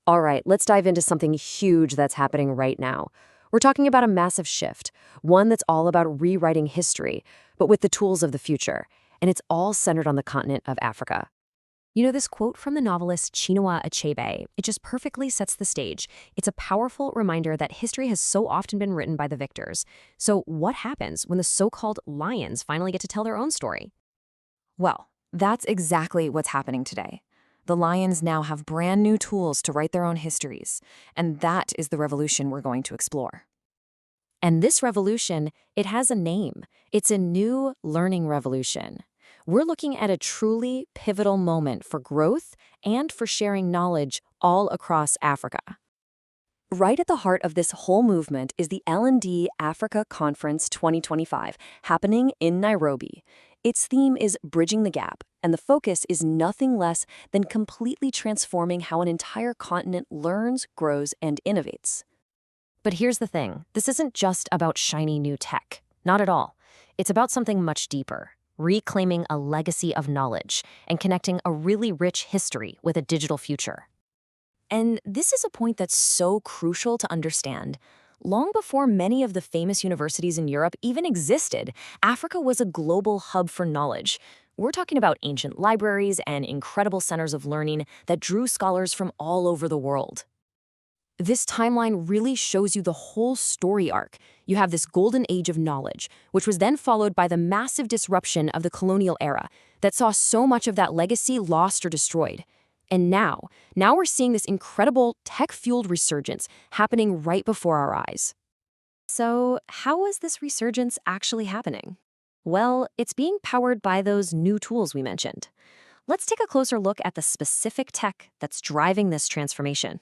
All right, let's dive into something huge that's happening right now. We're talking about a massive shift, one that's all about rewriting history, but with the tools of the future. And it's all centered on the continent of Africa. You know, this quote from the novelist Chinua Achebe, it just perfectly sets the stage. It's a powerful reminder that history has so often been written by the victors. So what happens when the so-called lions finally get to tell their own story? Well, that's exactly what's happening today. The Lions now have brand new tools to write their own histories, and that is the revolution we're going to explore. And this revolution, it has a name. It's a new learning revolution. We're looking at a truly pivotal moment for growth and for sharing knowledge all across Africa. Right at the heart of this whole movement is the L&D Africa Conference 2025, happening in Nairobi. Its theme is Bridging the Gap, and the focus is nothing less than completely transforming how an entire continent learns, grows, and innovates. But here's the thing, this isn't just about shiny new tech. Not at all. It's about something much deeper, reclaiming a legacy of knowledge and connecting a really rich history with a digital future. And this is a point that's so crucial to understand. Long before many of the famous universities in Europe even existed, Africa was a global hub for knowledge. We're talking about ancient libraries and incredible centers of learning that drew scholars from all over the world. This timeline really shows you the whole story arc. You have this golden age of knowledge, which was then followed by the massive disruption of the colonial era that saw so much of that legacy lost or destroyed. And now we're seeing this incredible tech-fueled resurgence happening right before our eyes. So, how is this resurgence actually happening? Well, it's being powered by those new tools we mentioned. Let's take a closer look at the specific tech that's driving this transformation.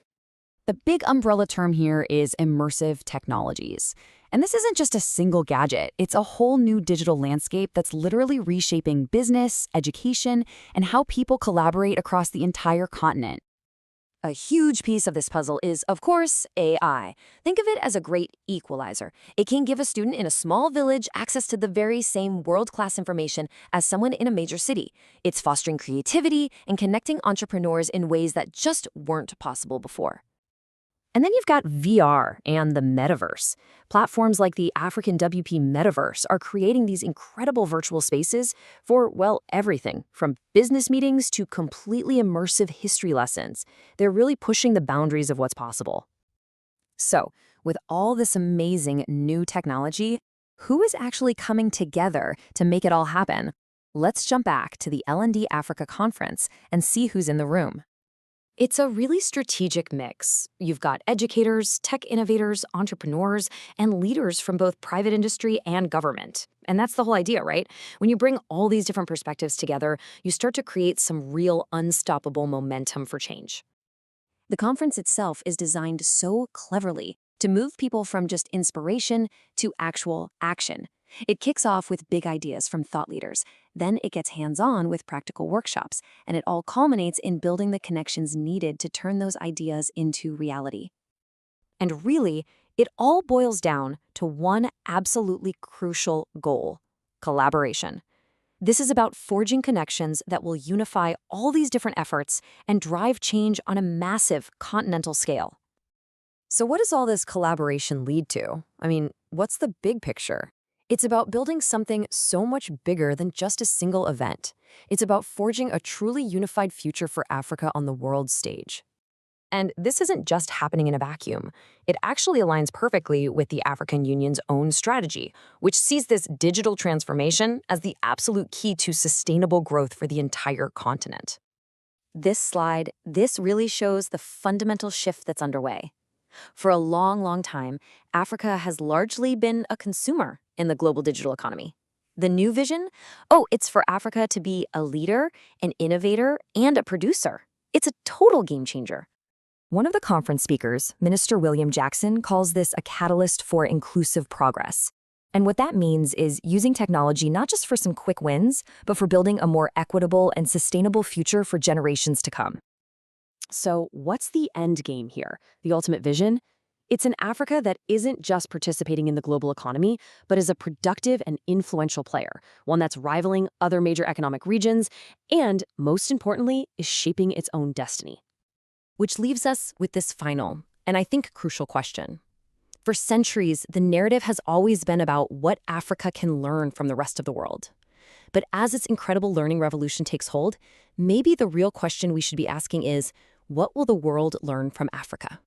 The big umbrella term here is immersive technologies. And this isn't just a single gadget, it's a whole new digital landscape that's literally reshaping business, education, and how people collaborate across the entire continent. A huge piece of this puzzle is, of course, AI. Think of it as a great equalizer. It can give a student in a small village access to the very same world-class information as someone in a major city. It's fostering creativity and connecting entrepreneurs in ways that just weren't possible before. And then you've got VR and the metaverse. Platforms like the African WP Metaverse are creating these incredible virtual spaces for, well, everything, from business meetings to completely immersive history lessons. They're really pushing the boundaries of what's possible. So, with all this amazing new technology, who is actually coming together to make it all happen? Let's jump back to the L&D Africa Conference and see who's in the room. It's a really strategic mix. You've got educators, tech innovators, entrepreneurs, and leaders from both private industry and government. And that's the whole idea, right? When you bring all these different perspectives together, you start to create some real unstoppable momentum for change. The conference itself is designed so cleverly to move people from just inspiration to actual action. It kicks off with big ideas from thought leaders. Then it gets hands-on with practical workshops, and it all culminates in building the connections needed to turn those ideas into reality. And really, it all boils down to one absolutely crucial goal: collaboration. This is about forging connections that will unify all these different efforts and drive change on a massive continental scale. So what does all this collaboration lead to? I mean, what's the big picture? It's about building something so much bigger than just a single event. It's about forging a truly unified future for Africa on the world stage. And this isn't just happening in a vacuum. It actually aligns perfectly with the African Union's own strategy, which sees this digital transformation as the absolute key to sustainable growth for the entire continent. This really shows the fundamental shift that's underway. For a long, long time, Africa has largely been a consumer in the global digital economy. The new vision? Oh, it's for Africa to be a leader, an innovator, and a producer. It's a total game changer. One of the conference speakers, Minister William Jackson, calls this a catalyst for inclusive progress. And what that means is using technology not just for some quick wins, but for building a more equitable and sustainable future for generations to come. So what's the end game here? The ultimate vision? It's an Africa that isn't just participating in the global economy, but is a productive and influential player, one that's rivaling other major economic regions, and, most importantly, is shaping its own destiny. Which leaves us with this final, and I think crucial question. For centuries, the narrative has always been about what Africa can learn from the rest of the world. But as its incredible learning revolution takes hold, maybe the real question we should be asking is, what will the world learn from Africa?